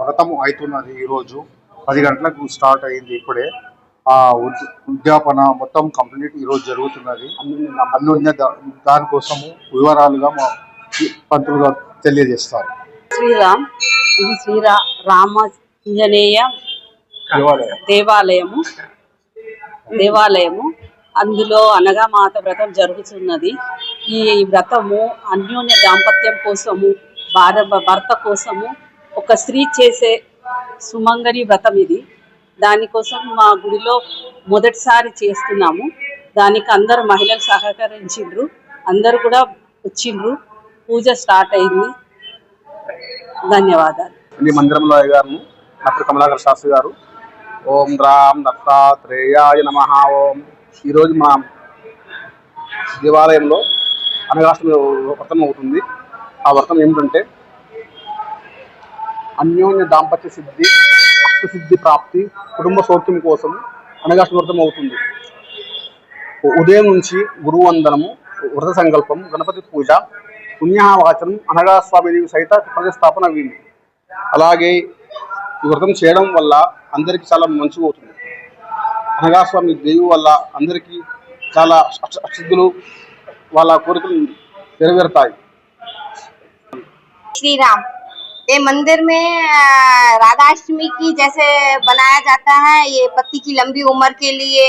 వ్రతం అవుతున్నది. ఈరోజు 10 గంటలకు స్టార్ట్ అయింది. ఇప్పుడే ఆ ఉద్యాపన మొత్తం కంప్లీట్ ఈరోజు జరుగుతున్నది. అన్యోన్య దానికోసము వివరాలుగా మా పంతులు గారు తెలియజేస్తారు. శ్రీరామ్, ఇది రామాంజనేయ దేవాలయము. అందులో అనగామాత వ్రతం జరుగుతున్నది. ఈ వ్రతము అన్యోన్య దాంపత్యం కోసము, భర్త కోసము ఒక స్త్రీ చేసే సుమంగళి వ్రతం ఇది. దానికోసం మా గుడిలో మొదటిసారి చేస్తున్నాము. దానికి అందరు మహిళలు సహకరించిండ్రు, అందరు కూడా వచ్చిండ్రు. పూజ స్టార్ట్ అయింది. ధన్యవాదాలు. మందిరంలో గారు డాక్టర్ కమలాకర్ శాస్త్రి గారు. ఓం రామ్ దత్తాత్రేయాయ నమః. ఓం ఈరోజు మా దేవాలయంలో అనగాష్టమి వ్రతం అవుతుంది. ఆ వ్రతం ఏమిటంటే అన్యోన్య దాంపత్య సిద్ధి, అష్టసిద్ధి ప్రాప్తి, కుటుంబ సౌఖ్యం కోసం అనగాష్టమి వ్రతం అవుతుంది. ఉదయం నుంచి గురువందనము, వ్రత సంకల్పం, గణపతి పూజ, పుణ్యవాచనం, అనగాస్వామి సహిత ప్రతిష్టాపన అయింది. అలాగే ఈ వ్రతం చేయడం వల్ల అందరికీ చాలా మంచిగా అవుతుంది. అనగాస్వామి దేవి వల్ల అందరికీ చాలా అష్టసిద్ధులు, వాళ్ళ కోరికలు నెరవేరుతాయి. श्रीराम, ये मंदिर में राधाष्टमी की जैसे बनाया जाता है, ये पति की लंबी उम्र के लिए,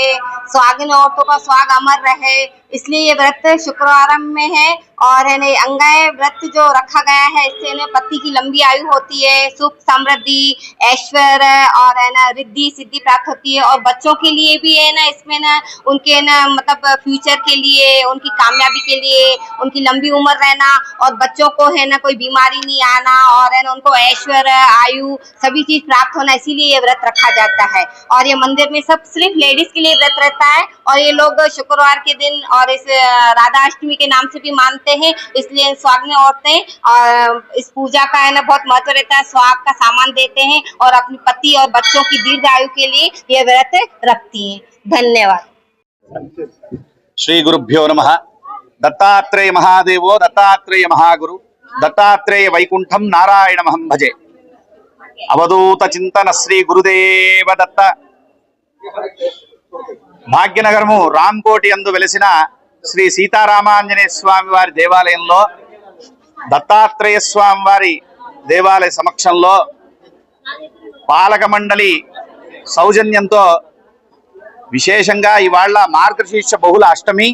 सुहागिन औरतों का सुहाग अमर रहे, इसलिए ये व्रत शुक्रवार में है। और है ना अंगाय व्रत जो रखा गया है, इससे ना पति की लंबी आयु होती है, सुख समृद्धि ऐश्वर्य और है ना रिद्धि सिद्धि प्राप्त होती है। और बच्चों के लिए भी है ना इसमें ना उनके ना मतलब फ्यूचर के लिए, उनकी कामयाबी के लिए, उनकी लंबी उम्र रहना और बच्चों को है ना कोई बीमारी नहीं आना और है ना उनको ऐश्वर्य आयु सभी चीज प्राप्त होना, इसीलिए ये व्रत रखा जाता है। और ये मंदिर में सब सिर्फ लेडीज के लिए व्रत रहता है। और ये लोग शुक्रवार के दिन और इस राधाष्टमी के नाम से भी मानते हैं, इसलिए सुहागिन औरतें इस पूजा का है ना बहुत महत्व रहता है। सुहाग का सामान देते हैं और अपने पति और बच्चों की दीर्घ आयु के लिए ये व्रत रखती हैं। धन्यवाद। श्री गुरुभ्यो नमः। दत्तात्रेय महादेवो दत्तात्रेय महागुरु, दत्तात्रेय वैकुंठम नारायणमहं भजे। अवधूत चिंतन श्री गुरुदेव दत्त। భాగ్యనగరము రాంకోటి యందు వెలిసిన శ్రీ సీతారామాంజనేయ స్వామి వారి దేవాలయంలో దత్తాత్రేయ స్వామి వారి దేవాలయ సమక్షంలో పాలక మండలి సౌజన్యంతో విశేషంగా ఇవాళ మార్గశీర్ష బహుళ అష్టమి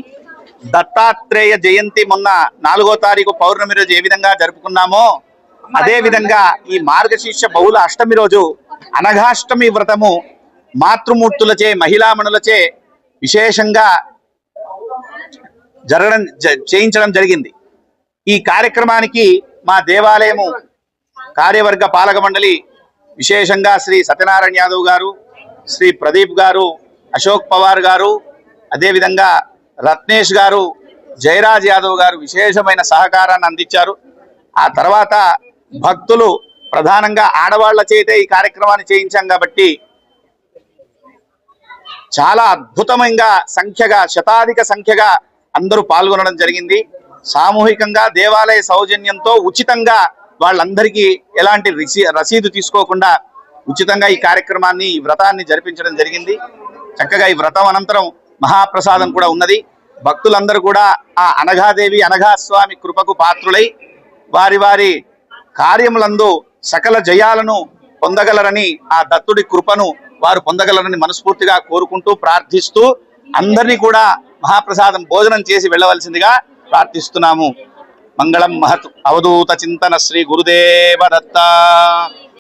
దత్తాత్రేయ జయంతి మొన్న 4వ తారీఖు పౌర్ణమి రోజు ఏ విధంగా జరుపుకున్నామో అదే విధంగా ఈ మార్గశీర్ష బహుళ అష్టమి రోజు అనఘాష్టమి వ్రతము మాతృమూర్తులచే మహిళామణులచే విశేషంగా చేయించడం జరిగింది. ఈ కార్యక్రమానికి మా దేవాలయము కార్యవర్గ పాలక మండలి విశేషంగా శ్రీ సత్యనారాయణ యాదవ్ గారు, శ్రీ ప్రదీప్ గారు, అశోక్ పవార్ గారు, అదేవిధంగా రత్నేష్ గారు, జయరాజ్ యాదవ్ గారు విశేషమైన సహకారాన్ని అందించారు. ఆ తర్వాత భక్తులు ప్రధానంగా ఆడవాళ్ల చేతే ఈ కార్యక్రమాన్ని చేయించాం కాబట్టి చాలా అద్భుతమైన సంఖ్యగా, శతాధిక సంఖ్యగా అందరూ పాల్గొనడం జరిగింది. సామూహికంగా దేవాలయ సౌజన్యంతో ఉచితంగా వాళ్ళందరికీ ఎలాంటి రసీదు తీసుకోకుండా ఉచితంగా ఈ కార్యక్రమాన్ని, ఈ వ్రతాన్ని జరిపించడం జరిగింది. చక్కగా ఈ వ్రతం అనంతరం మహాప్రసాదం కూడా ఉన్నది. భక్తులందరూ కూడా ఆ అనఘాదేవి, అనఘాస్వామి కృపకు పాత్రులై వారి వారి కార్యములందు సకల జయాలను పొందగలరని, ఆ దత్తుడి కృపను వారు పొందగలరని మనస్ఫూర్తిగా కోరుకుంటూ ప్రార్థిస్తూ అందరినీ కూడా మహాప్రసాదం భోజనం చేసి వెళ్ళవలసిందిగా ప్రార్థిస్తున్నాము. మంగళం మహత్. అవధూత చింతన శ్రీ గురుదేవ దత్త.